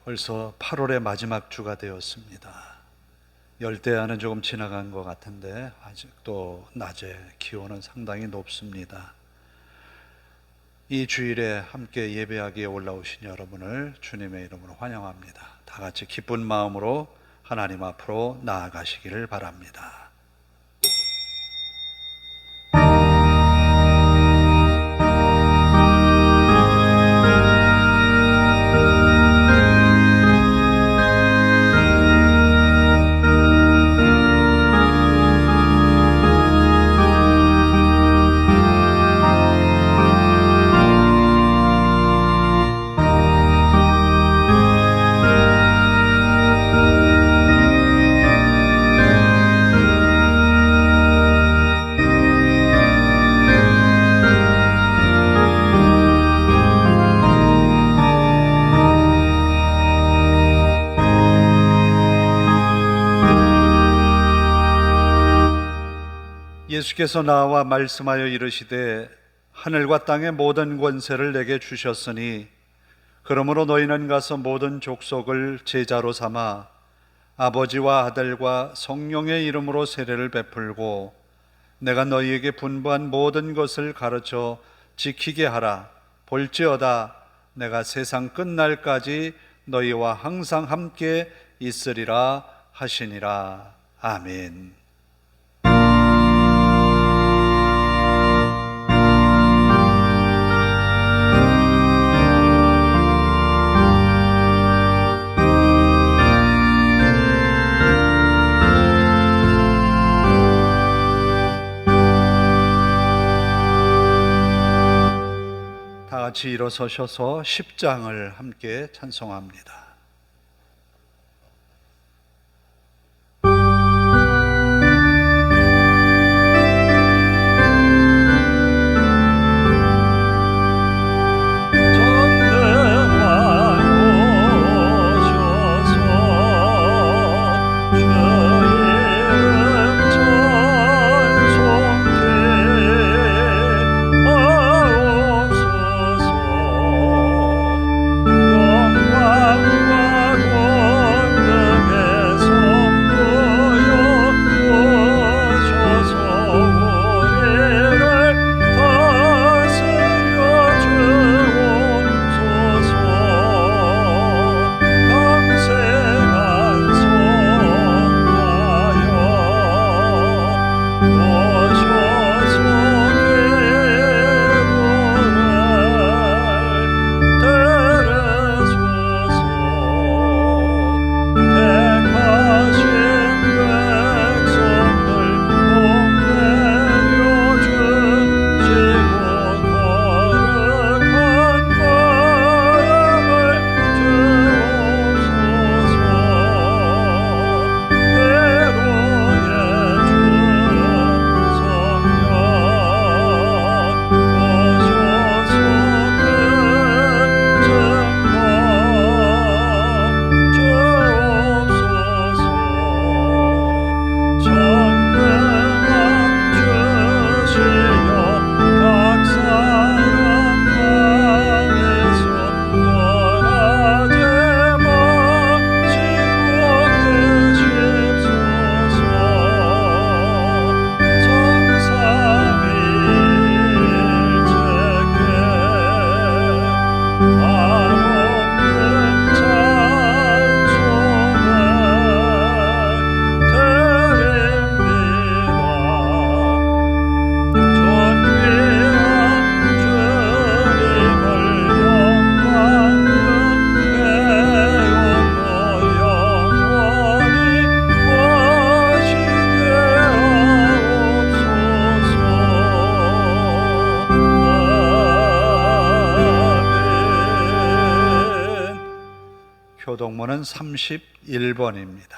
벌써 8월의 마지막 주가 되었습니다. 열대야는 조금 지나간 것 같은데 아직도 낮에 기온은 상당히 높습니다. 이 주일에 함께 예배하기에 올라오신 여러분을 주님의 이름으로 환영합니다. 다 같이 기쁜 마음으로 하나님 앞으로 나아가시기를 바랍니다. 예수께서 나와 말씀하여 이르시되 하늘과 땅의 모든 권세를 내게 주셨으니 그러므로 너희는 가서 모든 족속을 제자로 삼아 아버지와 아들과 성령의 이름으로 세례를 베풀고 내가 너희에게 분부한 모든 것을 가르쳐 지키게 하라. 볼지어다 내가 세상 끝날까지 너희와 항상 함께 있으리라 하시니라. 아멘. 다 같이 일어서셔서 10장을 함께 찬송합니다. 교동문은 31번입니다.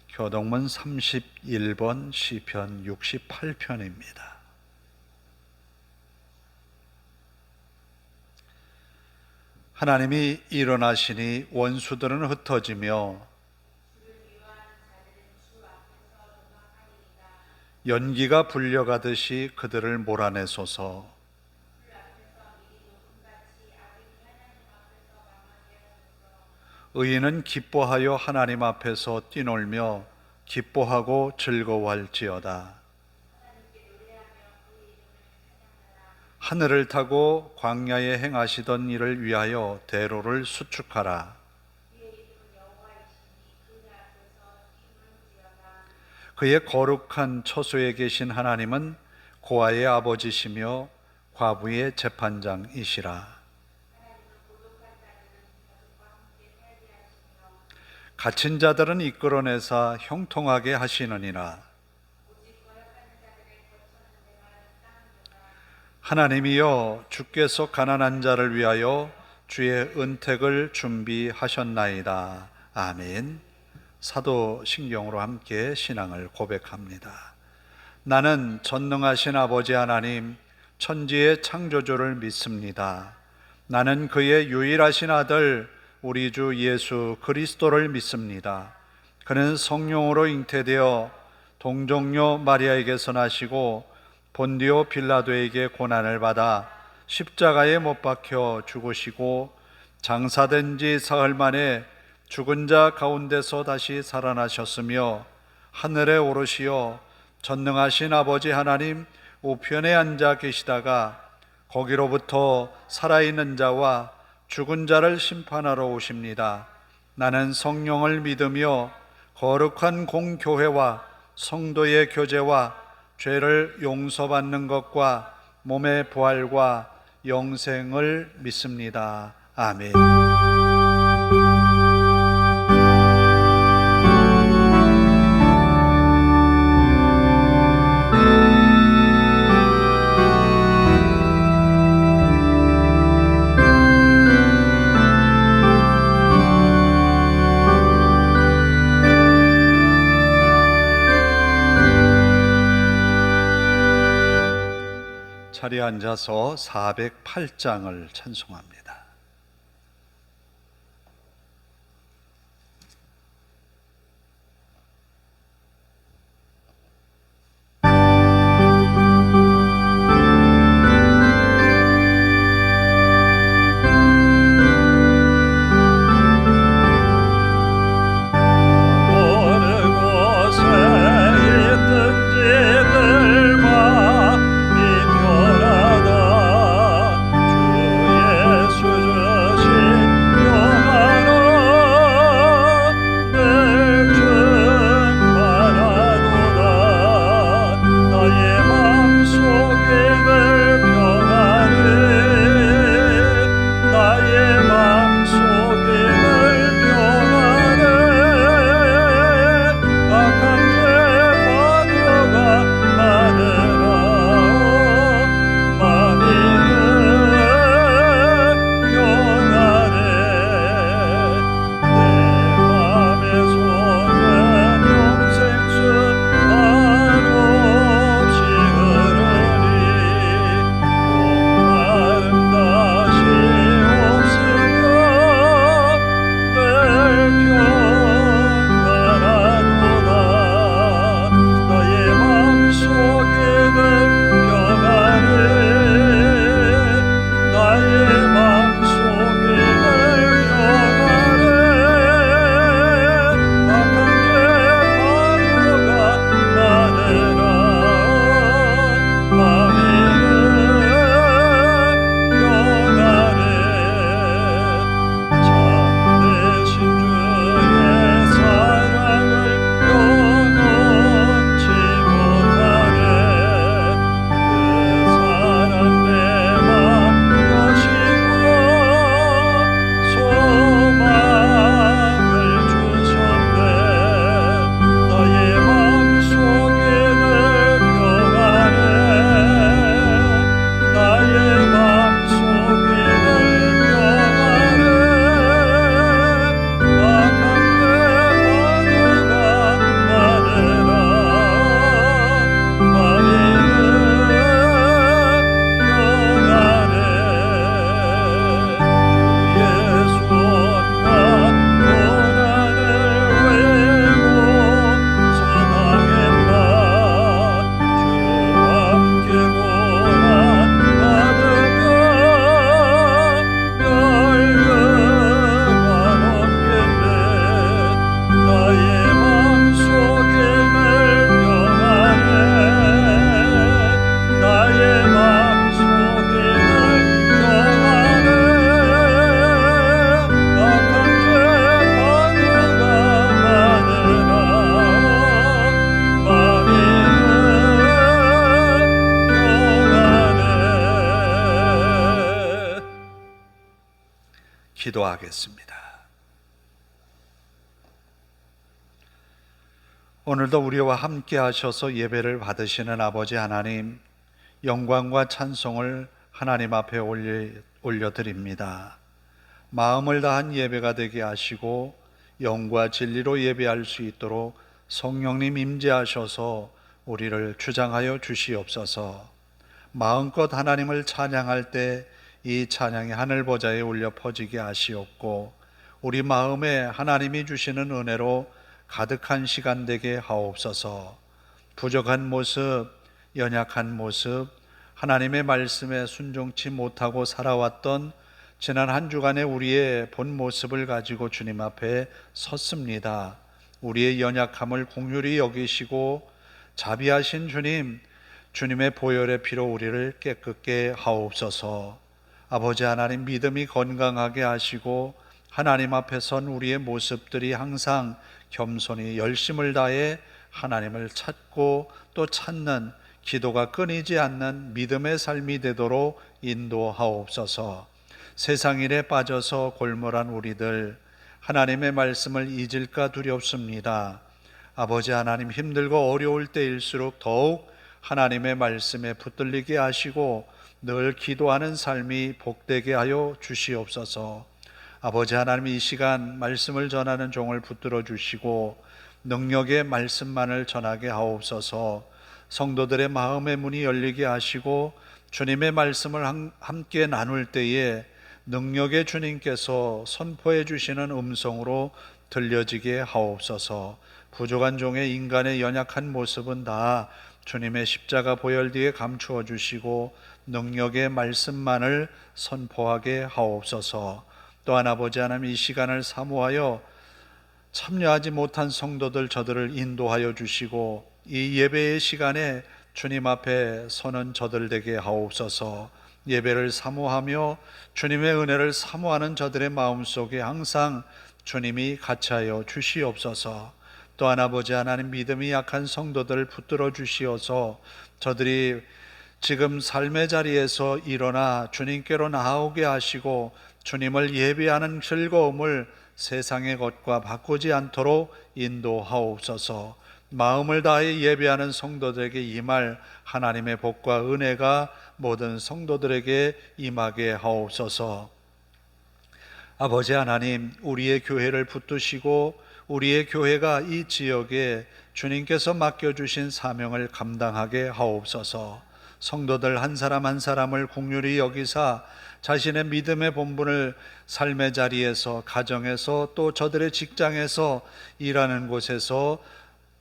교동문 31번 시편 68편입니다. 하나님이 일어나시니 원수들은 흩어지며 연기가 불려가듯이 그들을 몰아내소서. 의인은 기뻐하여 하나님 앞에서 뛰놀며 기뻐하고 즐거워할지어다. 하늘을 타고 광야에 행하시던 일을 위하여 대로를 수축하라. 그의 거룩한 처소에 계신 하나님은 고아의 아버지시며 과부의 재판장이시라. 갇힌 자들은 이끌어내사 형통하게 하시느니라. 하나님이여, 주께서 가난한 자를 위하여 주의 은택을 준비하셨나이다. 아멘. 사도신경으로 함께 신앙을 고백합니다. 나는 전능하신 아버지 하나님, 천지의 창조주를 믿습니다. 나는 그의 유일하신 아들 우리 주 예수 그리스도를 믿습니다. 그는 성령으로 잉태되어 동정녀 마리아에게서 나시고 본디오 빌라도에게 고난을 받아 십자가에 못 박혀 죽으시고 장사된 지 사흘 만에 죽은 자 가운데서 다시 살아나셨으며 하늘에 오르시어 전능하신 아버지 하나님 우편에 앉아 계시다가 거기로부터 살아있는 자와 죽은 자를 심판하러 오십니다. 나는 성령을 믿으며 거룩한 공교회와 성도의 교제와 죄를 용서받는 것과 몸의 부활과 영생을 믿습니다. 아멘. 자리에 앉아서 408장을 찬송합니다. 예수 기도하겠습니다. 오늘도 우리와 함께 하셔서 예배를 받으시는 아버지 하나님, 영광과 찬송을 하나님 앞에 올려드립니다. 마음을 다한 예배가 되게 하시고 영과 진리로 예배할 수 있도록 성령님 임재하셔서 우리를 주장하여 주시옵소서. 마음껏 하나님을 찬양할 때 이 찬양이 하늘 보좌에 울려 퍼지게 하시옵고, 우리 마음에 하나님이 주시는 은혜로 가득한 시간 되게 하옵소서. 부족한 모습, 연약한 모습, 하나님의 말씀에 순종치 못하고 살아왔던 지난 한 주간의 우리의 본 모습을 가지고 주님 앞에 섰습니다. 우리의 연약함을 긍휼히 여기시고 자비하신 주님, 주님의 보혈의 피로 우리를 깨끗게 하옵소서. 아버지 하나님, 믿음이 건강하게 하시고 하나님 앞에 선 우리의 모습들이 항상 겸손히 열심을 다해 하나님을 찾고 또 찾는, 기도가 끊이지 않는 믿음의 삶이 되도록 인도하옵소서. 세상 일에 빠져서 골몰한 우리들, 하나님의 말씀을 잊을까 두렵습니다. 아버지 하나님, 힘들고 어려울 때일수록 더욱 하나님의 말씀에 붙들리게 하시고 늘 기도하는 삶이 복되게 하여 주시옵소서. 아버지 하나님, 이 시간 말씀을 전하는 종을 붙들어 주시고 능력의 말씀만을 전하게 하옵소서. 성도들의 마음의 문이 열리게 하시고 주님의 말씀을 함께 나눌 때에 능력의 주님께서 선포해 주시는 음성으로 들려지게 하옵소서. 부족한 종의 인간의 연약한 모습은 다 주님의 십자가 보혈 뒤에 감추어 주시고 능력의 말씀만을 선포하게 하옵소서. 또한 아버지 하나님, 이 시간을 사모하여 참여하지 못한 성도들, 저들을 인도하여 주시고 이 예배의 시간에 주님 앞에 서는 저들 되게 하옵소서. 예배를 사모하며 주님의 은혜를 사모하는 저들의 마음속에 항상 주님이 같이하여 주시옵소서. 또한 아버지 하나님, 믿음이 약한 성도들을 붙들어 주시어서 저들이 지금 삶의 자리에서 일어나 주님께로 나아오게 하시고 주님을 예배하는 즐거움을 세상의 것과 바꾸지 않도록 인도하옵소서. 마음을 다해 예배하는 성도들에게 임할 하나님의 복과 은혜가 모든 성도들에게 임하게 하옵소서. 아버지 하나님, 우리의 교회를 붙드시고 우리의 교회가 이 지역에 주님께서 맡겨주신 사명을 감당하게 하옵소서. 성도들 한 사람 한 사람을 긍휼히 여기사 자신의 믿음의 본분을 삶의 자리에서, 가정에서, 또 저들의 직장에서, 일하는 곳에서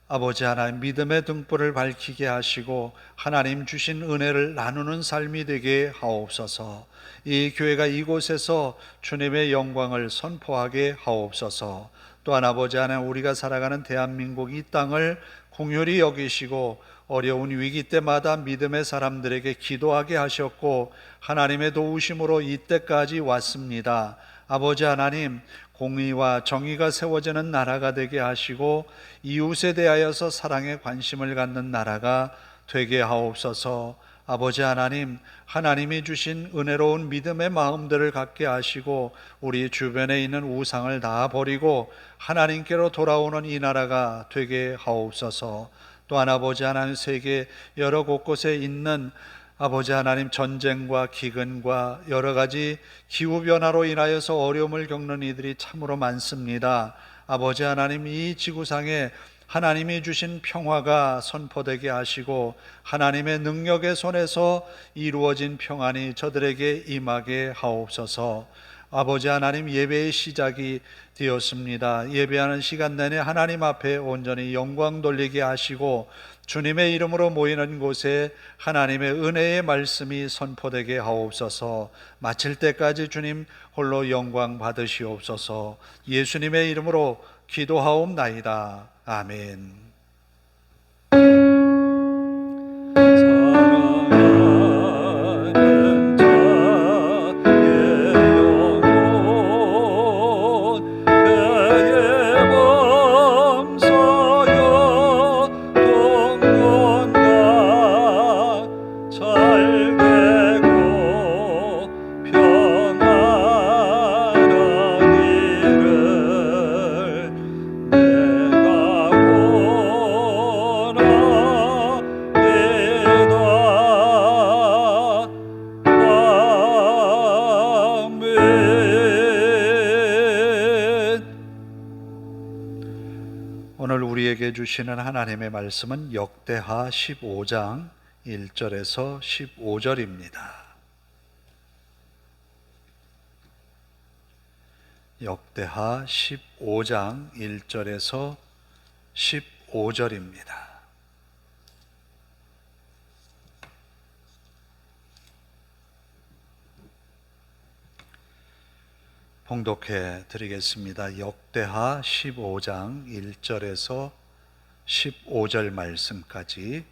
아버지 하나님, 믿음의 등불을 밝히게 하시고 하나님 주신 은혜를 나누는 삶이 되게 하옵소서. 이 교회가 이곳에서 주님의 영광을 선포하게 하옵소서. 또한 아버지 하나님, 우리가 살아가는 대한민국 이 땅을 긍휼히 여기시고 어려운 위기 때마다 믿음의 사람들에게 기도하게 하셨고 하나님의 도우심으로 이때까지 왔습니다. 아버지 하나님, 공의와 정의가 세워지는 나라가 되게 하시고 이웃에 대하여서 사랑에 관심을 갖는 나라가 되게 하옵소서. 아버지 하나님, 하나님이 주신 은혜로운 믿음의 마음들을 갖게 하시고 우리 주변에 있는 우상을 다 버리고 하나님께로 돌아오는 이 나라가 되게 하옵소서. 또한 아버지 하나님, 세계 여러 곳곳에 있는 아버지 하나님, 전쟁과 기근과 여러 가지 기후변화로 인하여서 어려움을 겪는 이들이 참으로 많습니다. 아버지 하나님, 이 지구상에 하나님이 주신 평화가 선포되게 하시고 하나님의 능력의 손에서 이루어진 평안이 저들에게 임하게 하옵소서. 아버지 하나님, 예배의 시작이 되었습니다. 예배하는 시간 내내 하나님 앞에 온전히 영광 돌리게 하시고 주님의 이름으로 모이는 곳에 하나님의 은혜의 말씀이 선포되게 하옵소서. 마칠 때까지 주님 홀로 영광 받으시옵소서. 예수님의 이름으로 기도하옵나이다. 아멘. 우리에게 주시는 하나님의 말씀은 역대하 15장 1절에서 15절입니다. 역대하 15장 1절에서 15절입니다. 봉독해 드리겠습니다. 역대하 15장 1절에서 15절 말씀까지.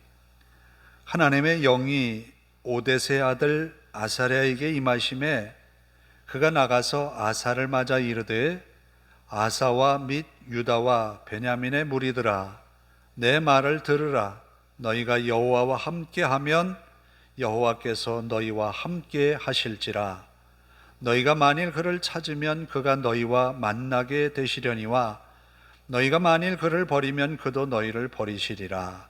하나님의 영이 오뎃의 아들 아사랴에게 임하심에 그가 나가서 아사를 맞아 이르되 아사와 및 유다와 베냐민의 무리들아 내 말을 들으라. 너희가 여호와와 함께하면 여호와께서 너희와 함께 하실지라. 너희가 만일 그를 찾으면 그가 너희와 만나게 되시려니와 너희가 만일 그를 버리면 그도 너희를 버리시리라.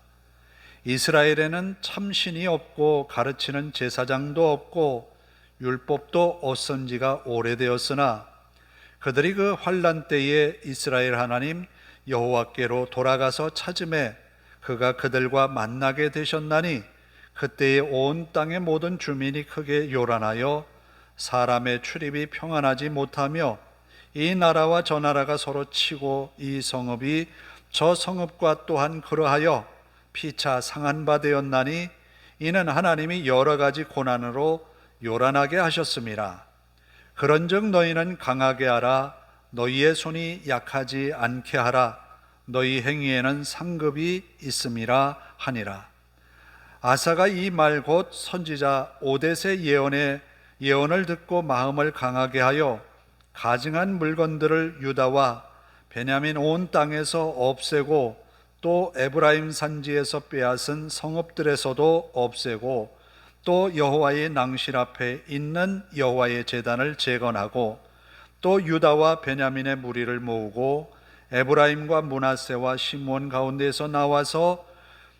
이스라엘에는 참신이 없고 가르치는 제사장도 없고 율법도 없은 지가 오래되었으나 그들이 그 환난 때에 이스라엘 하나님 여호와께로 돌아가서 찾음에 그가 그들과 만나게 되셨나니 그때에 온 땅의 모든 주민이 크게 요란하여 사람의 출입이 평안하지 못하며 이 나라와 저 나라가 서로 치고 이 성읍이 저 성읍과 또한 그러하여 피차 상한 바 되었나니 이는 하나님이 여러 가지 고난으로 요란하게 하셨음이라. 그런즉 너희는 강하게 하라. 너희의 손이 약하지 않게 하라. 너희 행위에는 상급이 있음이라 하니라. 아사가 이 말 곧 선지자 오뎃의 예언을 듣고 마음을 강하게 하여 가증한 물건들을 유다와 베냐민 온 땅에서 없애고 또 에브라임 산지에서 빼앗은 성읍들에서도 없애고 또 여호와의 낭실 앞에 있는 여호와의 제단을 재건하고 또 유다와 베냐민의 무리를 모으고 에브라임과 므낫세와 시므온 가운데에서 나와서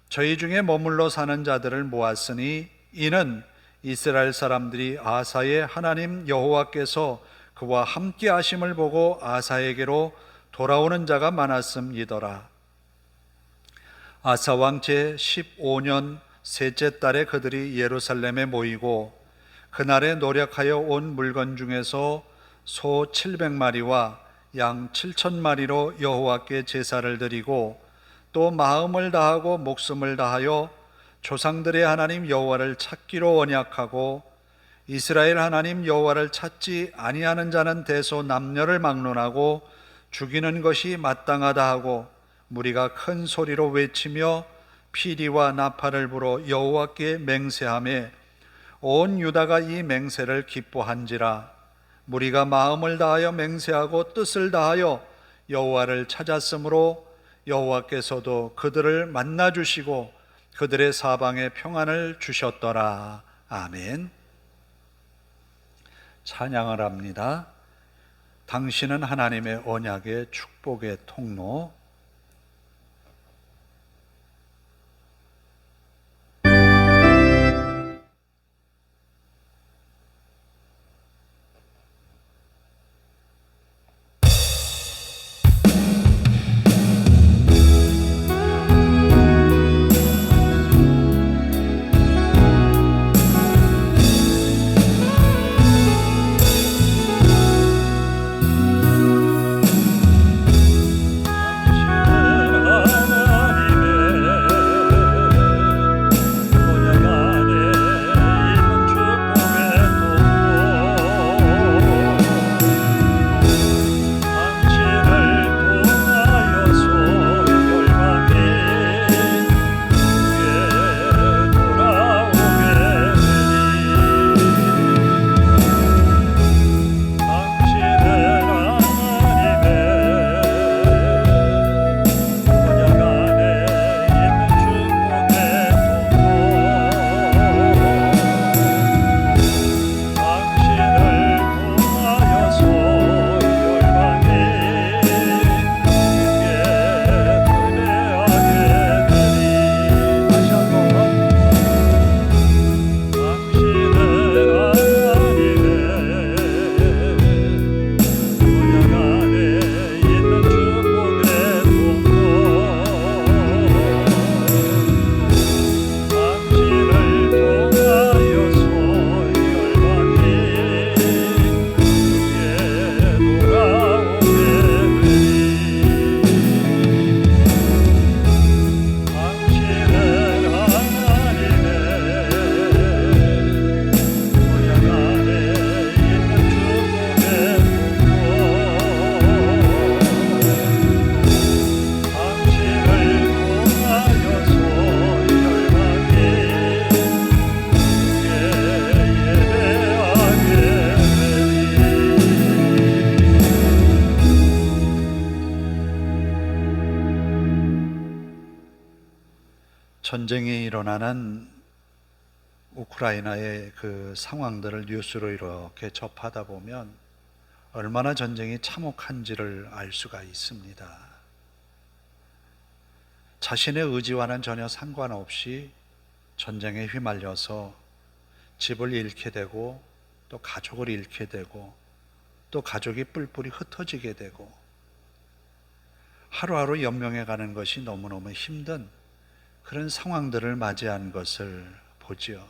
저희 중에 머물러 사는 자들을 모았으니 이는 이스라엘 사람들이 아사의 하나님 여호와께서 그와 함께 하심을 보고 아사에게로 돌아오는 자가 많았음이더라. 아사 왕 제15년 셋째 달에 그들이 예루살렘에 모이고 그날에 노력하여 온 물건 중에서 소 700마리와 양 7,000마리로 여호와께 제사를 드리고 또 마음을 다하고 목숨을 다하여 조상들의 하나님 여호와를 찾기로 언약하고 이스라엘 하나님 여호와를 찾지 아니하는 자는 대소 남녀를 막론하고 죽이는 것이 마땅하다 하고 무리가 큰 소리로 외치며 피리와 나팔을 불어 여호와께 맹세하며 온 유다가 이 맹세를 기뻐한지라. 무리가 마음을 다하여 맹세하고 뜻을 다하여 여호와를 찾았으므로 여호와께서도 그들을 만나 주시고 그들의 사방에 평안을 주셨더라. 아멘. 찬양을 합니다. 당신은 하나님의 언약의 축복의 통로. 전쟁이 일어나는 우크라이나의 그 상황들을 뉴스로 이렇게 접하다 보면 얼마나 전쟁이 참혹한지를 알 수가 있습니다. 자신의 의지와는 전혀 상관없이 전쟁에 휘말려서 집을 잃게 되고 또 가족을 잃게 되고 또 가족이 뿔뿔이 흩어지게 되고 하루하루 연명해 가는 것이 너무너무 힘든 그런 상황들을 맞이한 것을 보지요.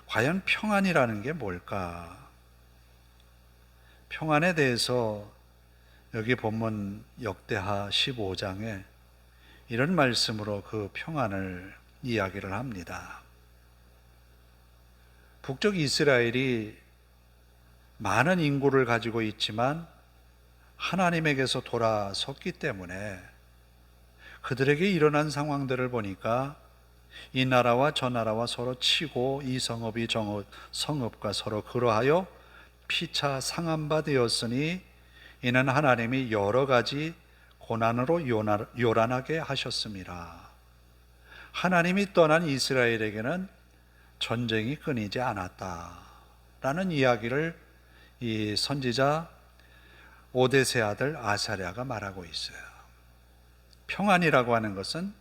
과연 평안이라는 게 뭘까? 평안에 대해서 여기 본문 역대하 15장에 이런 말씀으로 그 평안을 이야기를 합니다. 북쪽 이스라엘이 많은 인구를 가지고 있지만 하나님에게서 돌아섰기 때문에 그들에게 일어난 상황들을 보니까 이 나라와 저 나라와 서로 치고 이 성읍이 저 성읍과 서로 그러하여 피차 상한 바 되었으니 이는 하나님이 여러 가지 고난으로 요란하게 하셨습니다. 하나님이 떠난 이스라엘에게는 전쟁이 끊이지 않았다라는 이야기를 이 선지자 오데세 아들 아사랴가 말하고 있어요. 평안이라고 하는 것은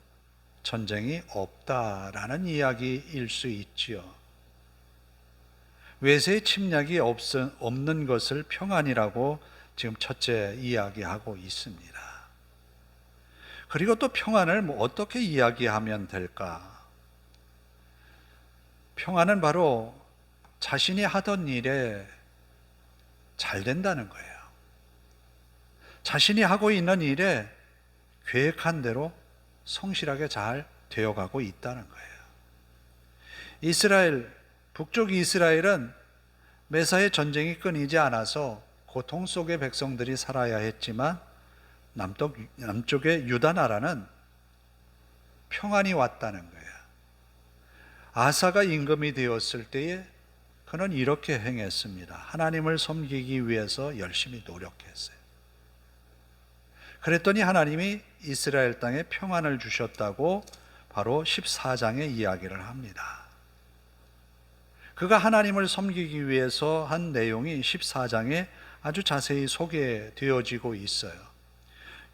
전쟁이 없다라는 이야기일 수 있지요. 외세의 침략이 없는 것을 평안이라고 지금 첫째 이야기하고 있습니다. 그리고 또 평안을 어떻게 이야기하면 될까? 평안은 바로 자신이 하던 일에 잘 된다는 거예요. 자신이 하고 있는 일에 계획한 대로 성실하게 잘 되어가고 있다는 거예요. 북쪽 이스라엘은 매사에 전쟁이 끊이지 않아서 고통 속에 백성들이 살아야 했지만 남쪽의 유다 나라는 평안이 왔다는 거예요. 아사가 임금이 되었을 때에 그는 이렇게 행했습니다. 하나님을 섬기기 위해서 열심히 노력했어요. 그랬더니 하나님이 이스라엘 땅에 평안을 주셨다고 바로 14장에 이야기를 합니다. 그가 하나님을 섬기기 위해서 한 내용이 14장에 아주 자세히 소개되어지고 있어요.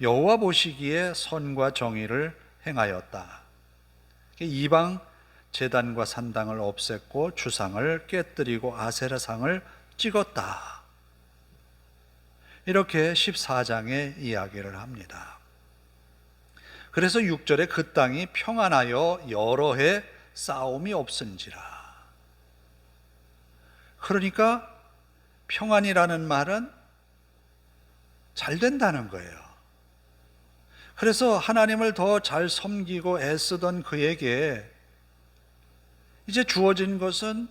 여호와 보시기에 선과 정의를 행하였다. 이방 제단과 산당을 없앴고 주상을 깨뜨리고 아세라상을 찍었다. 이렇게 14장에 이야기를 합니다. 그래서 6절에 그 땅이 평안하여 여러 해 싸움이 없은지라. 그러니까 평안이라는 말은 잘 된다는 거예요. 그래서 하나님을 더 잘 섬기고 애쓰던 그에게 이제 주어진 것은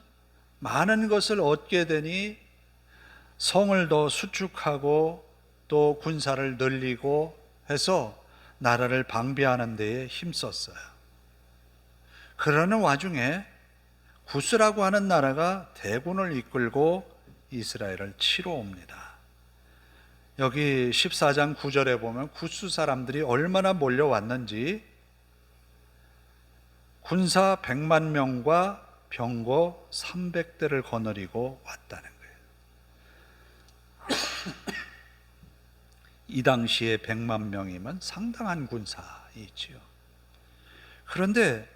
많은 것을 얻게 되니 성을 더 수축하고 또 군사를 늘리고 해서 나라를 방비하는 데에 힘썼어요. 그러는 와중에 구스라고 하는 나라가 대군을 이끌고 이스라엘을 치러 옵니다. 여기 14장 9절에 보면 구스 사람들이 얼마나 몰려왔는지 군사 100만 명과 병거 300대를 거느리고 왔다는 거예요. 이 당시에 100만 명이면 상당한 군사이지요. 그런데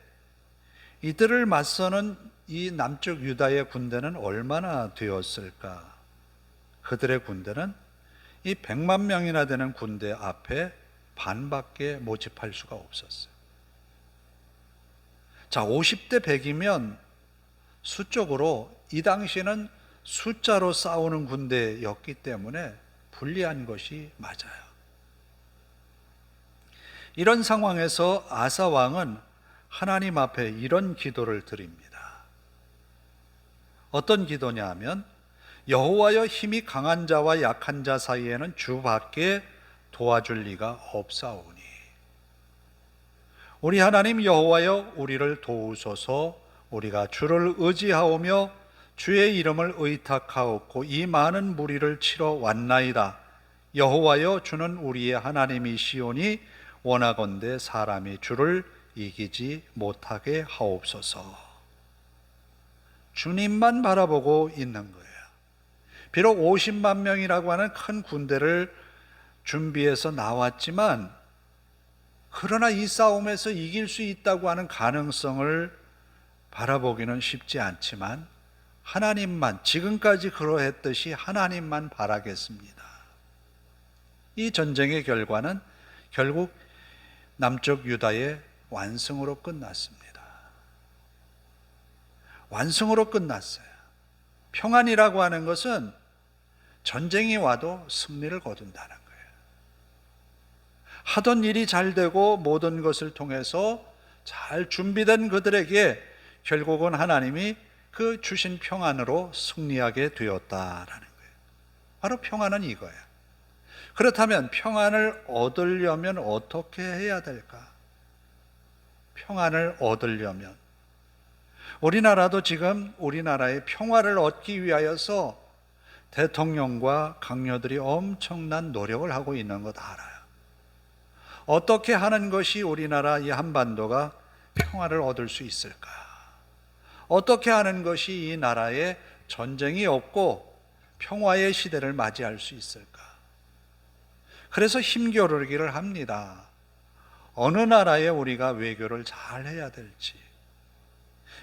이들을 맞서는 이 남쪽 유다의 군대는 얼마나 되었을까? 그들의 군대는 이 100만 명이나 되는 군대 앞에 반밖에 모집할 수가 없었어요. 자, 50대 100이면 수적으로 이 당시에는 숫자로 싸우는 군대였기 때문에 불리한 것이 맞아요. 이런 상황에서 아사 왕은 하나님 앞에 이런 기도를 드립니다. 어떤 기도냐 하면 여호와여 힘이 강한 자와 약한 자 사이에는 주밖에 도와줄 리가 없사오니 우리 하나님 여호와여 우리를 도우소서. 우리가 주를 의지하오며 주의 이름을 의탁하옵고 이 많은 무리를 치러 왔나이다. 여호와여 주는 우리의 하나님이시오니 원하건대 사람이 주를 이기지 못하게 하옵소서. 주님만 바라보고 있는 거예요. 비록 50만 명이라고 하는 큰 군대를 준비해서 나왔지만, 그러나 이 싸움에서 이길 수 있다고 하는 가능성을 바라보기는 쉽지 않지만, 하나님만, 지금까지 그러했듯이 하나님만 바라겠습니다. 이 전쟁의 결과는 결국 남쪽 유다의 완승으로 끝났습니다. 완승으로 끝났어요. 평안이라고 하는 것은 전쟁이 와도 승리를 거둔다는 거예요. 하던 일이 잘 되고 모든 것을 통해서 잘 준비된 그들에게 결국은 하나님이 그 주신 평안으로 승리하게 되었다라는 거예요. 바로 평안은 이거예요. 그렇다면 평안을 얻으려면 어떻게 해야 될까? 평안을 얻으려면 우리나라도 지금 우리나라의 평화를 얻기 위하여서 대통령과 강요들이 엄청난 노력을 하고 있는 것 알아요. 어떻게 하는 것이 우리나라 이 한반도가 평화를 얻을 수 있을까? 어떻게 하는 것이 이 나라에 전쟁이 없고 평화의 시대를 맞이할 수 있을까? 그래서 힘겨루기를 합니다. 어느 나라에 우리가 외교를 잘 해야 될지,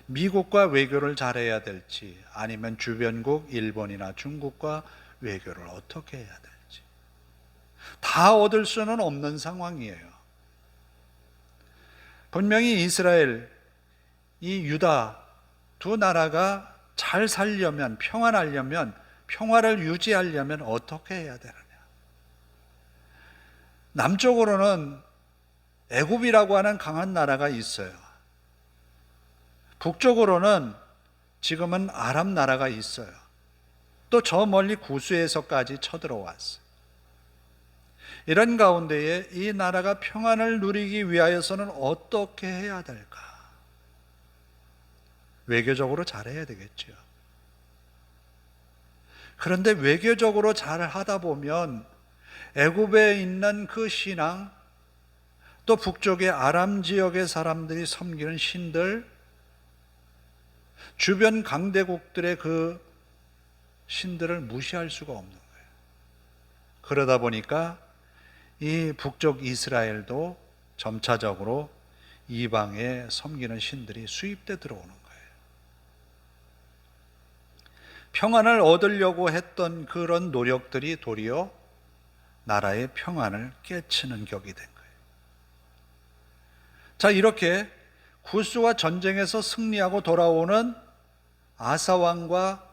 미국과 외교를 잘해야 될지, 아니면 주변국 일본이나 중국과 외교를 어떻게 해야 될지, 다 얻을 수는 없는 상황이에요. 분명히 이스라엘, 이 유다 두 나라가 잘 살려면, 평안하려면, 평화를 유지하려면 어떻게 해야 되느냐? 남쪽으로는 애굽이라고 하는 강한 나라가 있어요. 북쪽으로는 지금은 아랍 나라가 있어요. 또 저 멀리 구스에서까지 쳐들어왔어요. 이런 가운데에 이 나라가 평안을 누리기 위하여서는 어떻게 해야 될까? 외교적으로 잘해야 되겠죠. 그런데 외교적으로 잘 하다 보면 애굽에 있는 그 신앙, 또 북쪽의 아람 지역의 사람들이 섬기는 신들, 주변 강대국들의 그 신들을 무시할 수가 없는 거예요. 그러다 보니까 이 북쪽 이스라엘도 점차적으로 이방에 섬기는 신들이 수입돼 들어오는 거예요. 평안을 얻으려고 했던 그런 노력들이 도리어 나라의 평안을 깨치는 격이 된 거예요. 자, 이렇게 구스와 전쟁에서 승리하고 돌아오는 아사 왕과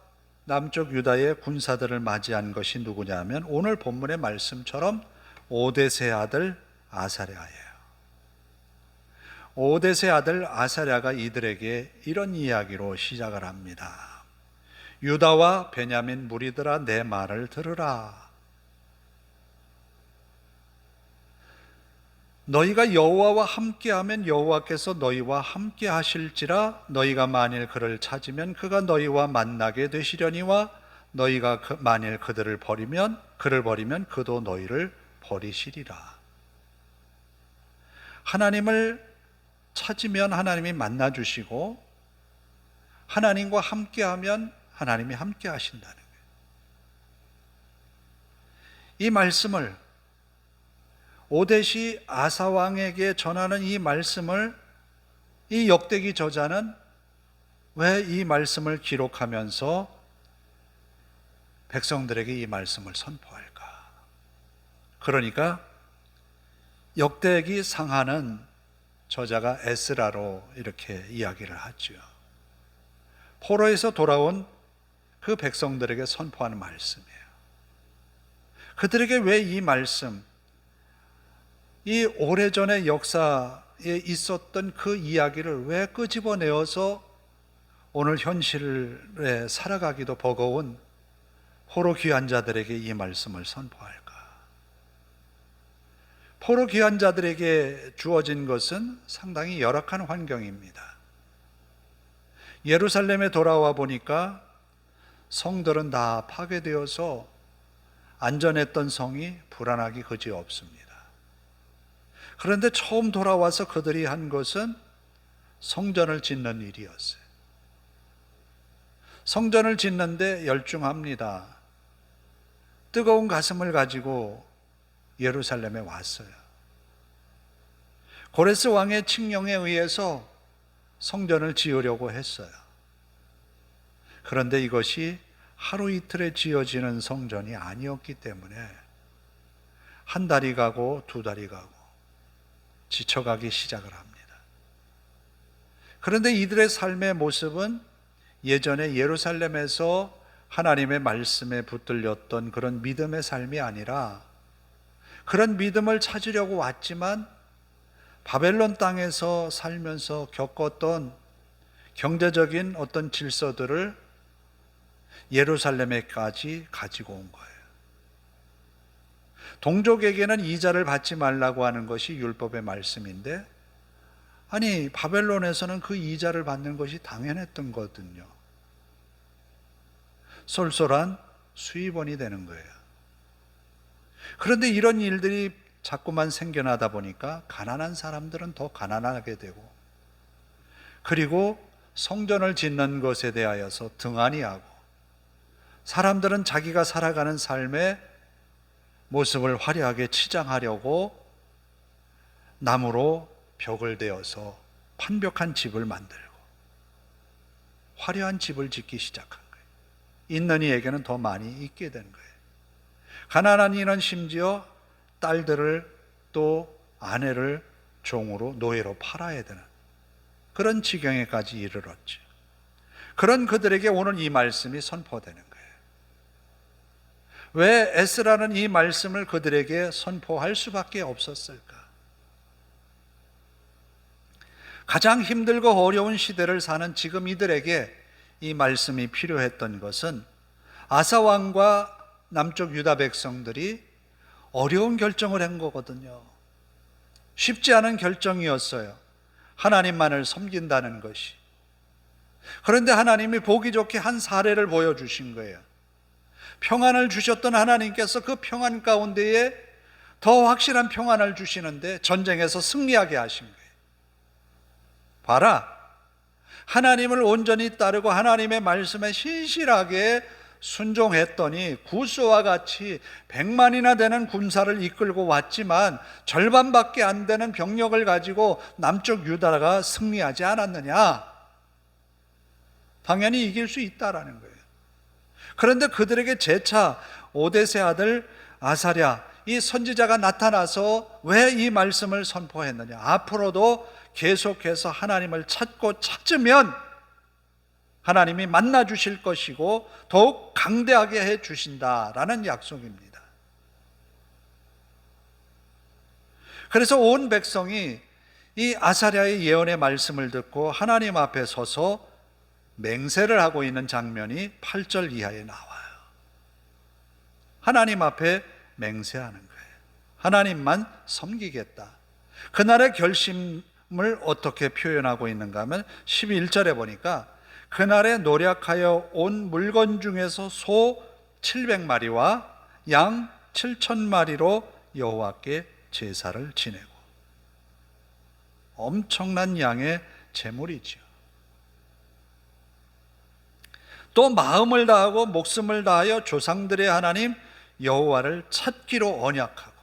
남쪽 유다의 군사들을 맞이한 것이 누구냐면 오늘 본문의 말씀처럼 오뎃의 아들 아사랴예요. 오뎃의 아들 아사랴가 이들에게 이런 이야기로 시작을 합니다. 유다와 베냐민 무리들아, 내 말을 들으라. 너희가 여호와와 함께하면 여호와께서 너희와 함께 하실지라. 너희가 만일 그를 찾으면 그가 너희와 만나게 되시려니와 너희가 만일 그를 버리면 그도 너희를 버리시리라. 하나님을 찾으면 하나님이 만나 주시고, 하나님과 함께하면 하나님이 함께 하신다는 거예요. 이 말씀을 오뎃이 아사 왕에게 전하는 이 말씀을 이 역대기 저자는 왜 이 말씀을 기록하면서 백성들에게 이 말씀을 선포할까? 그러니까 역대기 상하는 저자가 에스라로 이렇게 이야기를 하죠. 포로에서 돌아온 그 백성들에게 선포하는 말씀이에요. 그들에게 왜 이 말씀, 이 오래전의 역사에 있었던 그 이야기를 왜 끄집어내어서 오늘 현실에 살아가기도 버거운 포로 귀한 자들에게 이 말씀을 선포할까? 포로 귀한 자들에게 주어진 것은 상당히 열악한 환경입니다. 예루살렘에 돌아와 보니까 성들은 다 파괴되어서 안전했던 성이 불안하기 그지없습니다. 그런데 처음 돌아와서 그들이 한 것은 성전을 짓는 일이었어요. 성전을 짓는데 열중합니다. 뜨거운 가슴을 가지고 예루살렘에 왔어요. 고레스 왕의 칙령에 의해서 성전을 지으려고 했어요. 그런데 이것이 하루 이틀에 지어지는 성전이 아니었기 때문에 한 달이 가고 두 달이 가고 지쳐가기 시작을 합니다. 그런데 이들의 삶의 모습은 예전에 예루살렘에서 하나님의 말씀에 붙들렸던 그런 믿음의 삶이 아니라, 그런 믿음을 찾으려고 왔지만 바벨론 땅에서 살면서 겪었던 경제적인 어떤 질서들을 예루살렘에까지 가지고 온 거예요. 동족에게는 이자를 받지 말라고 하는 것이 율법의 말씀인데, 아니 바벨론에서는 그 이자를 받는 것이 당연했던 거거든요. 쏠쏠한 수입원이 되는 거예요. 그런데 이런 일들이 자꾸만 생겨나다 보니까 가난한 사람들은 더 가난하게 되고, 그리고 성전을 짓는 것에 대하여서 등한히하고, 사람들은 자기가 살아가는 삶의 모습을 화려하게 치장하려고 나무로 벽을 대어서 판벽한 집을 만들고 화려한 집을 짓기 시작한 거예요. 있는 이에게는 더 많이 있게 된 거예요. 가난한 이는 심지어 딸들을 또 아내를 종으로 노예로 팔아야 되는 그런 지경에까지 이르렀죠. 그런 그들에게 오늘 이 말씀이 선포되는 거예요. 왜 에스라는 이 말씀을 그들에게 선포할 수밖에 없었을까? 가장 힘들고 어려운 시대를 사는 지금 이들에게 이 말씀이 필요했던 것은 아사 왕과 남쪽 유다 백성들이 어려운 결정을 한 거거든요. 쉽지 않은 결정이었어요. 하나님만을 섬긴다는 것이. 그런데 하나님이 보기 좋게 한 사례를 보여주신 거예요. 평안을 주셨던 하나님께서 그 평안 가운데에 더 확실한 평안을 주시는데 전쟁에서 승리하게 하신 거예요. 봐라, 하나님을 온전히 따르고 하나님의 말씀에 신실하게 순종했더니 구스와 같이 100만이나 되는 군사를 이끌고 왔지만 절반밖에 안 되는 병력을 가지고 남쪽 유다가 승리하지 않았느냐? 당연히 이길 수 있다라는 거예요. 그런데 그들에게 재차 오데세 아들 아사랴 이 선지자가 나타나서 왜 이 말씀을 선포했느냐? 앞으로도 계속해서 하나님을 찾으면 하나님이 만나 주실 것이고 더욱 강대하게 해 주신다라는 약속입니다. 그래서 온 백성이 이 아사랴의 예언의 말씀을 듣고 하나님 앞에 서서 맹세를 하고 있는 장면이 8절 이하에 나와요. 하나님 앞에 맹세하는 거예요. 하나님만 섬기겠다. 그날의 결심을 어떻게 표현하고 있는가 하면 11절에 보니까 그날에 노력하여 온 물건 중에서 소 700마리와 양 7,000마리로 여호와께 제사를 지내고, 엄청난 양의 제물이죠. 또 마음을 다하고 목숨을 다하여 조상들의 하나님 여호와를 찾기로 언약하고,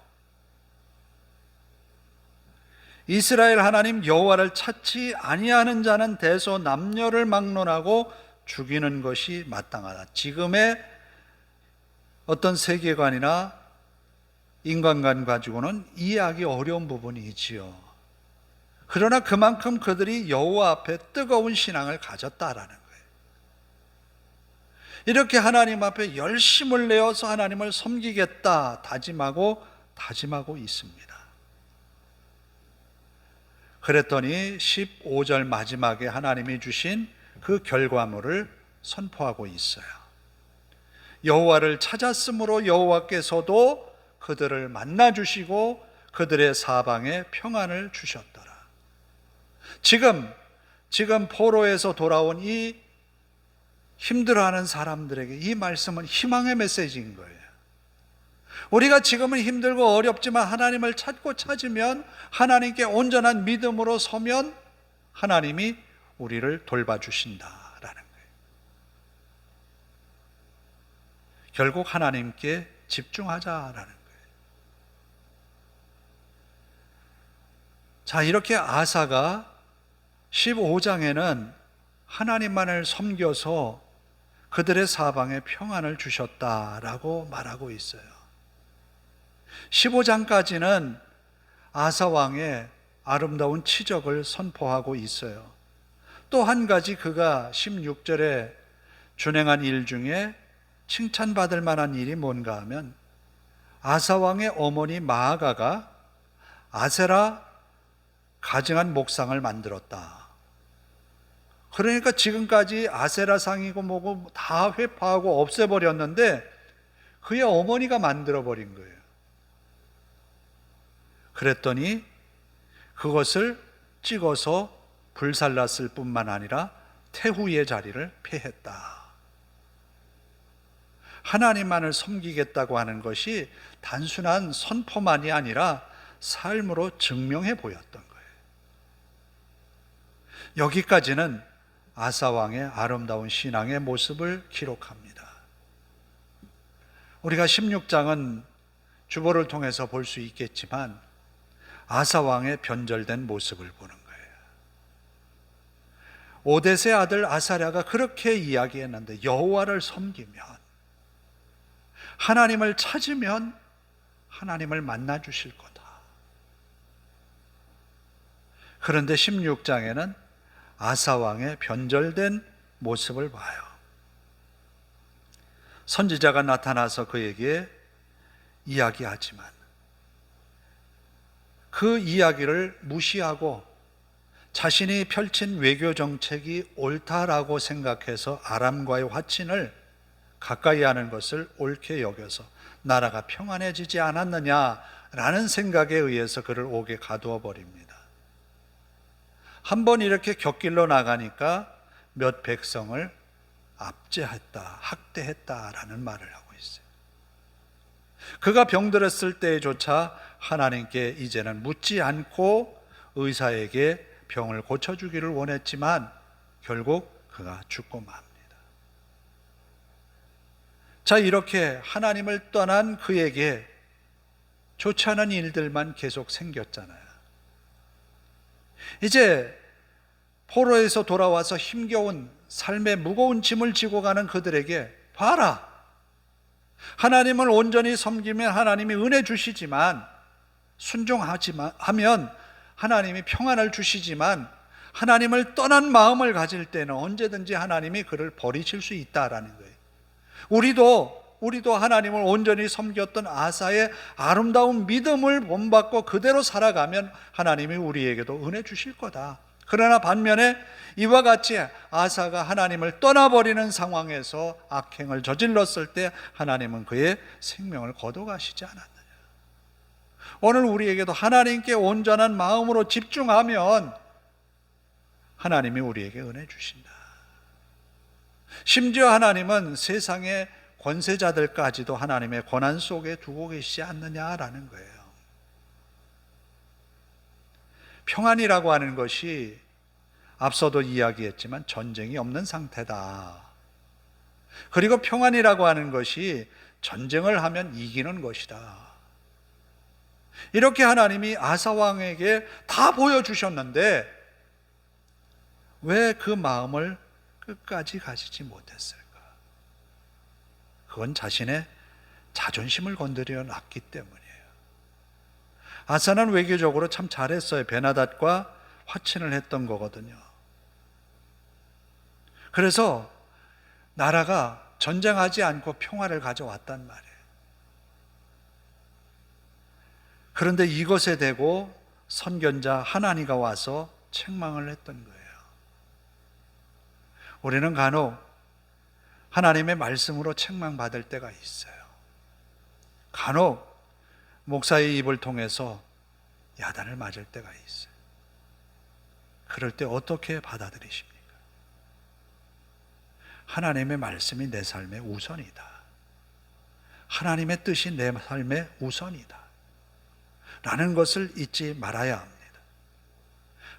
이스라엘 하나님 여호와를 찾지 아니하는 자는 대소 남녀를 막론하고 죽이는 것이 마땅하다. 지금의 어떤 세계관이나 인간관 가지고는 이해하기 어려운 부분이지요. 그러나 그만큼 그들이 여호와 앞에 뜨거운 신앙을 가졌다라는 거예요. 이렇게 하나님 앞에 열심을 내어서 하나님을 섬기겠다 다짐하고 있습니다. 그랬더니 15절 마지막에 하나님이 주신 그 결과물을 선포하고 있어요. 여호와를 찾았으므로 여호와께서도 그들을 만나 주시고 그들의 사방에 평안을 주셨더라. 지금 포로에서 돌아온 이 힘들어하는 사람들에게 이 말씀은 희망의 메시지인 거예요. 우리가 지금은 힘들고 어렵지만 하나님을 찾고 찾으면, 하나님께 온전한 믿음으로 서면 하나님이 우리를 돌봐주신다라는 거예요. 결국 하나님께 집중하자라는 거예요. 자, 이렇게 아사가 15장에는 하나님만을 섬겨서 그들의 사방에 평안을 주셨다라고 말하고 있어요. 15장까지는 아사 왕의 아름다운 치적을 선포하고 있어요. 또 한 가지 그가 16절에 준행한 일 중에 칭찬받을 만한 일이 뭔가 하면, 아사 왕의 어머니 마아가가 아세라 가증한 목상을 만들었다. 그러니까 지금까지 아세라 상이고 뭐고 다 회파하고 없애버렸는데 그의 어머니가 만들어버린 거예요. 그랬더니 그것을 찍어서 불살랐을 뿐만 아니라 태후의 자리를 폐했다. 하나님만을 섬기겠다고 하는 것이 단순한 선포만이 아니라 삶으로 증명해 보였던 거예요. 여기까지는 아사 왕의 아름다운 신앙의 모습을 기록합니다. 우리가 16장은 주보를 통해서 볼 수 있겠지만 아사 왕의 변절된 모습을 보는 거예요. 오뎃의 아들 아사랴가 그렇게 이야기했는데, 여호와를 섬기면, 하나님을 찾으면 하나님을 만나 주실 거다. 그런데 16장에는 아사 왕의 변절된 모습을 봐요. 선지자가 나타나서 그에게 이야기하지만 그 이야기를 무시하고 자신이 펼친 외교 정책이 옳다라고 생각해서 아람과의 화친을 가까이 하는 것을 옳게 여겨서 나라가 평안해지지 않았느냐라는 생각에 의해서 그를 옥에 가두어 버립니다. 한번 이렇게 곁길로 나가니까 몇 백성을 압제했다, 학대했다라는 말을 하고 있어요. 그가 병들었을 때조차 하나님께 이제는 묻지 않고 의사에게 병을 고쳐주기를 원했지만 결국 그가 죽고 맙니다. 자, 이렇게 하나님을 떠난 그에게 좋지 않은 일들만 계속 생겼잖아요. 이제 포로에서 돌아와서 힘겨운 삶의 무거운 짐을 지고 가는 그들에게, 봐라, 하나님을 온전히 섬기면 하나님이 은혜 주시지만, 순종하면 하나님이 평안을 주시지만, 하나님을 떠난 마음을 가질 때는 언제든지 하나님이 그를 버리실 수 있다라는 거예요. 우리도 하나님을 온전히 섬겼던 아사의 아름다운 믿음을 본받고 그대로 살아가면 하나님이 우리에게도 은혜 주실 거다. 그러나 반면에 이와 같이 아사가 하나님을 떠나버리는 상황에서 악행을 저질렀을 때 하나님은 그의 생명을 거둬가시지 않았느냐. 오늘 우리에게도 하나님께 온전한 마음으로 집중하면 하나님이 우리에게 은혜 주신다. 심지어 하나님은 세상의 권세자들까지도 하나님의 권한 속에 두고 계시지 않느냐라는 거예요. 평안이라고 하는 것이 앞서도 이야기했지만 전쟁이 없는 상태다. 그리고 평안이라고 하는 것이 전쟁을 하면 이기는 것이다. 이렇게 하나님이 아사 왕에게 다 보여주셨는데 왜 그 마음을 끝까지 가지지 못했을까? 그건 자신의 자존심을 건드려 놨기 때문이에요. 아사는 외교적으로 참 잘했어요. 베나닷과 화친을 했던 거거든요. 그래서 나라가 전쟁하지 않고 평화를 가져왔단 말이에요. 그런데 이것에 대고 선견자 하나니가 와서 책망을 했던 거예요. 우리는 간혹 하나님의 말씀으로 책망받을 때가 있어요. 간혹 목사의 입을 통해서 야단을 맞을 때가 있어요. 그럴 때 어떻게 받아들이십니까? 하나님의 말씀이 내 삶의 우선이다. 하나님의 뜻이 내 삶의 우선이다 라는 것을 잊지 말아야 합니다.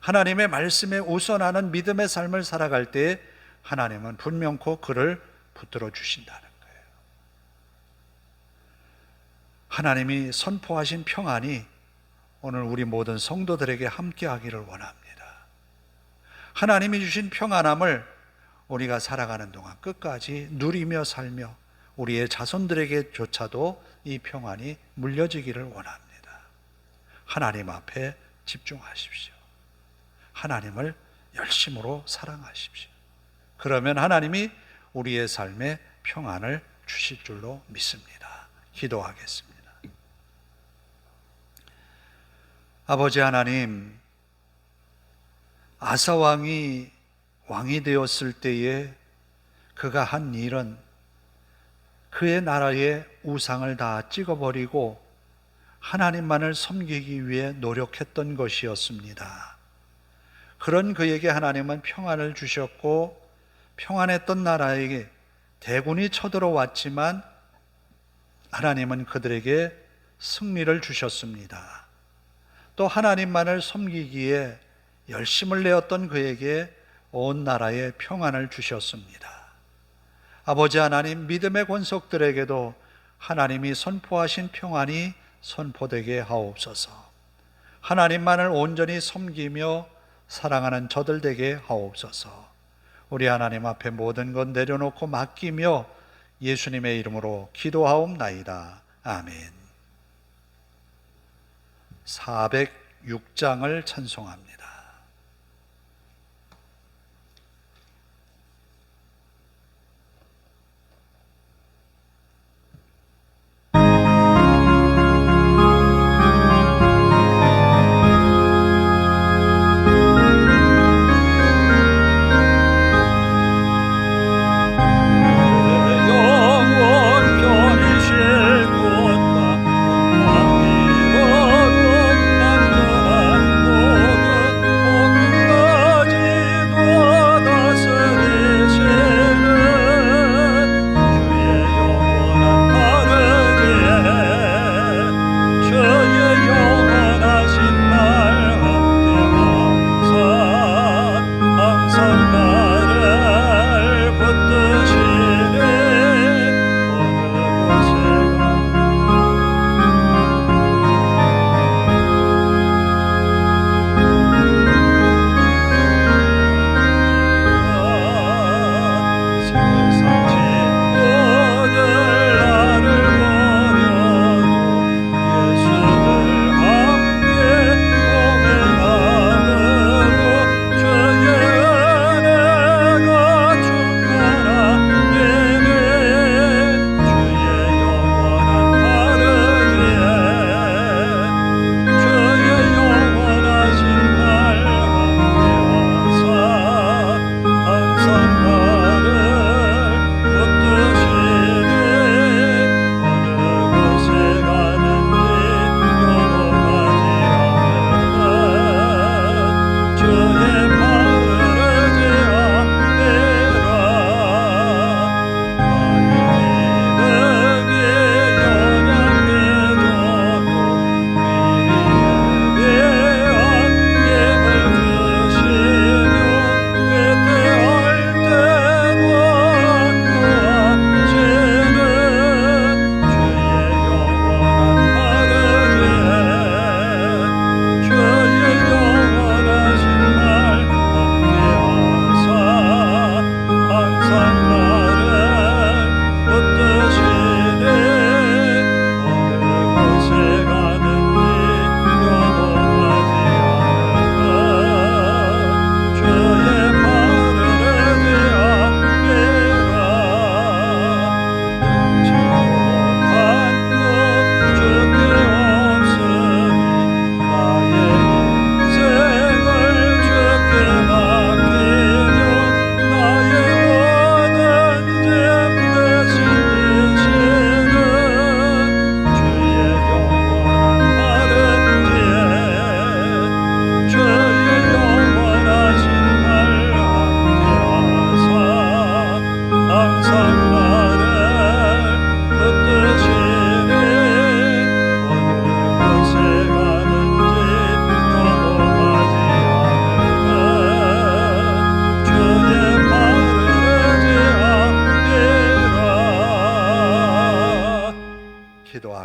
하나님의 말씀에 우선하는 믿음의 삶을 살아갈 때 하나님은 분명코 그를 붙들어 주신다는 거예요. 하나님이 선포하신 평안이 오늘 우리 모든 성도들에게 함께하기를 원합니다. 하나님이 주신 평안함을 우리가 살아가는 동안 끝까지 누리며 살며 우리의 자손들에게조차도 이 평안이 물려지기를 원합니다. 하나님 앞에 집중하십시오. 하나님을 열심으로 사랑하십시오. 그러면 하나님이 우리의 삶에 평안을 주실 줄로 믿습니다. 기도하겠습니다. 아버지 하나님, 아사 왕이 되었을 때에 그가 한 일은 그의 나라의 우상을 다 찍어버리고 하나님만을 섬기기 위해 노력했던 것이었습니다. 그런 그에게 하나님은 평안을 주셨고 평안했던 나라에게 대군이 쳐들어왔지만 하나님은 그들에게 승리를 주셨습니다. 또 하나님만을 섬기기에 열심을 내었던 그에게 온 나라에 평안을 주셨습니다. 아버지 하나님, 믿음의 권속들에게도 하나님이 선포하신 평안이 선포되게 하옵소서. 하나님만을 온전히 섬기며 사랑하는 저들 되게 하옵소서. 우리 하나님 앞에 모든 것 내려놓고 맡기며 예수님의 이름으로 기도하옵나이다. 아멘. 406장을 찬송합니다.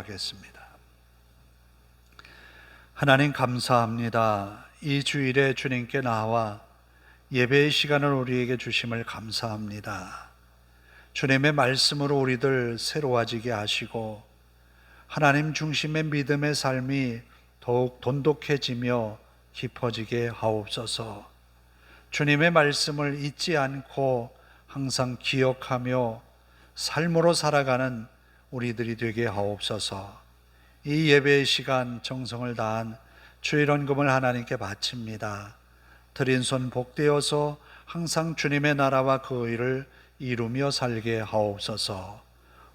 기도하겠습니다. 하나님 감사합니다. 이 주일에 주님께 나와 예배의 시간을 우리에게 주심을 감사합니다. 주님의 말씀으로 우리들 새로워지게 하시고 하나님 중심의 믿음의 삶이 더욱 돈독해지며 깊어지게 하옵소서. 주님의 말씀을 잊지 않고 항상 기억하며 삶으로 살아가는 우리들이 되게 하옵소서. 이 예배의 시간 정성을 다한 주일헌금을 하나님께 바칩니다. 드린 손 복되어서 항상 주님의 나라와 그 의를 이루며 살게 하옵소서.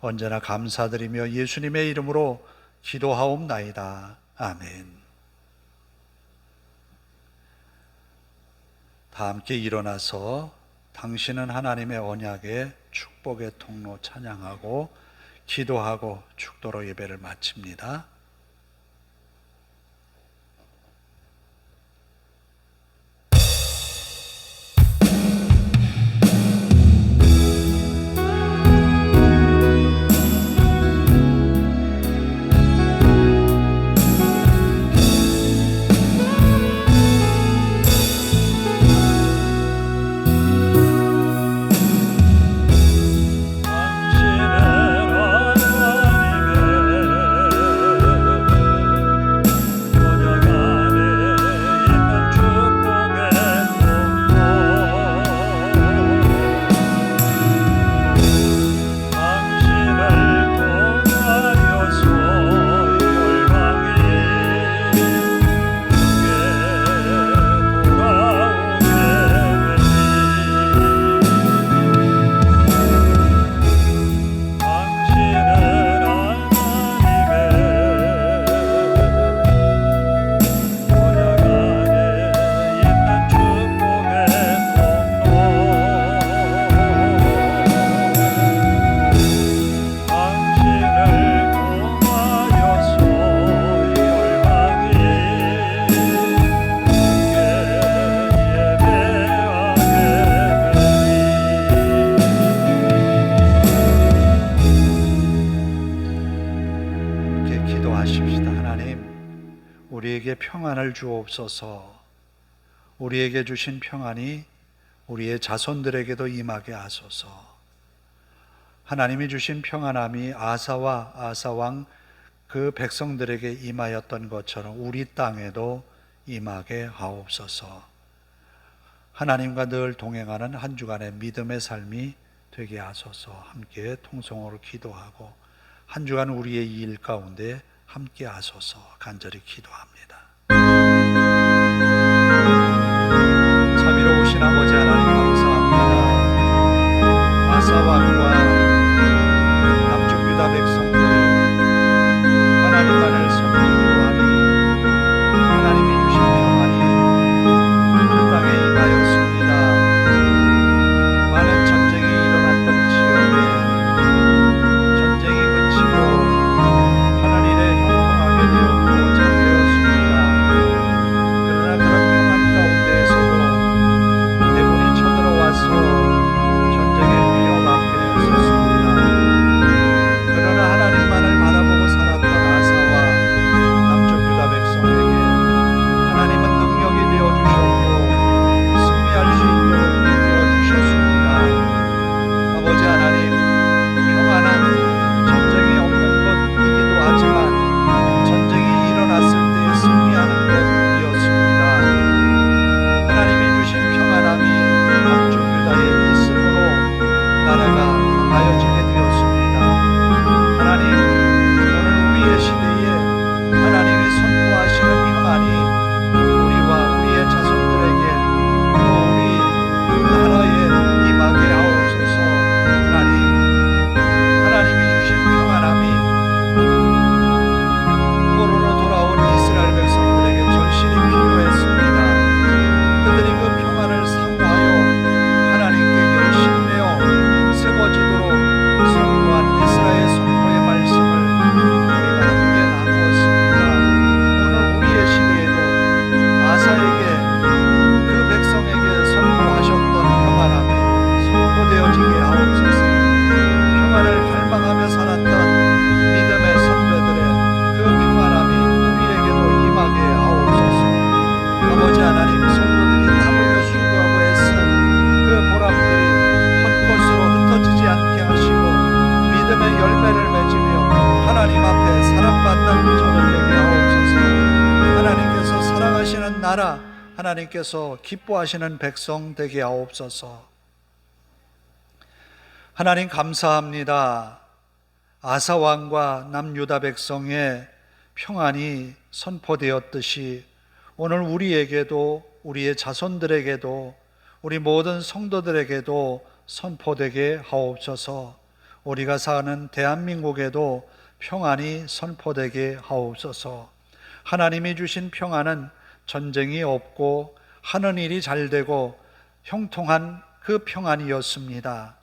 언제나 감사드리며 예수님의 이름으로 기도하옵나이다. 아멘. 다 함께 일어나서 당신은 하나님의 언약의 축복의 통로 찬양하고 기도하고 축도로 예배를 마칩니다. 우리에게 평안을 주옵소서. 우리에게 주신 평안이 우리의 자손들에게도 임하게 하소서. 하나님이 주신 평안함이 아사와 아사왕 그 백성들에게 임하였던 것처럼 우리 땅에도 임하게 하옵소서. 하나님과 늘 동행하는 한 주간의 믿음의 삶이 되게 하소서. 함께 통성으로 기도하고 한 주간 우리의 일 가운데 함께 하소서 간절히 기도합니다. 자비로우신 아버지 하나님 감사합니다. 아사왕과 남쪽 유다 백성들 하나님만을 섬기기로 하니 하나님이 주신 평안이 그 땅에 임하였습니다. 많은 전쟁이 일어났던 지역에 전쟁이 그치고 하늘일에 형통하게 되었고 잘 되었습니다. 그러나 그런 평안 가운데에서도 대군이 쳐들어 나라, 하나님께서 기뻐하시는 백성 되게 하옵소서. 하나님 감사합니다. 아사 왕과 남유다 백성의 평안이 선포되었듯이 오늘 우리에게도, 우리의 자손들에게도, 우리 모든 성도들에게도 선포되게 하옵소서. 우리가 사는 대한민국에도 평안이 선포되게 하옵소서. 하나님이 주신 평안은 전쟁이 없고 하는 일이 잘 되고 형통한 그 평안이었습니다.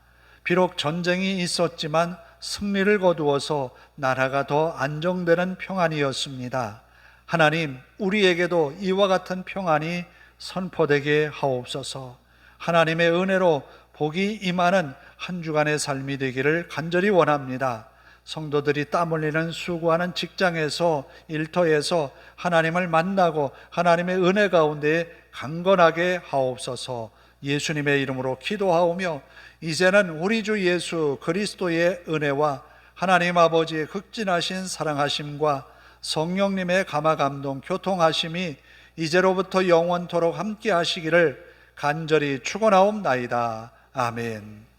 비록 전쟁이 있었지만 승리를 거두어서 나라가 더 안정되는 평안이었습니다. 하나님, 우리에게도 이와 같은 평안이 선포되게 하옵소서. 하나님의 은혜로 복이 임하는 한 주간의 삶이 되기를 간절히 원합니다. 성도들이 땀 흘리는 수고하는 직장에서, 일터에서 하나님을 만나고 하나님의 은혜 가운데 강건하게 하옵소서. 예수님의 이름으로 기도하오며 이제는 우리 주 예수 그리스도의 은혜와 하나님 아버지의 극진하신 사랑하심과 성령님의 감화감동 교통하심이 이제로부터 영원토록 함께 하시기를 간절히 축원하옵나이다. 아멘.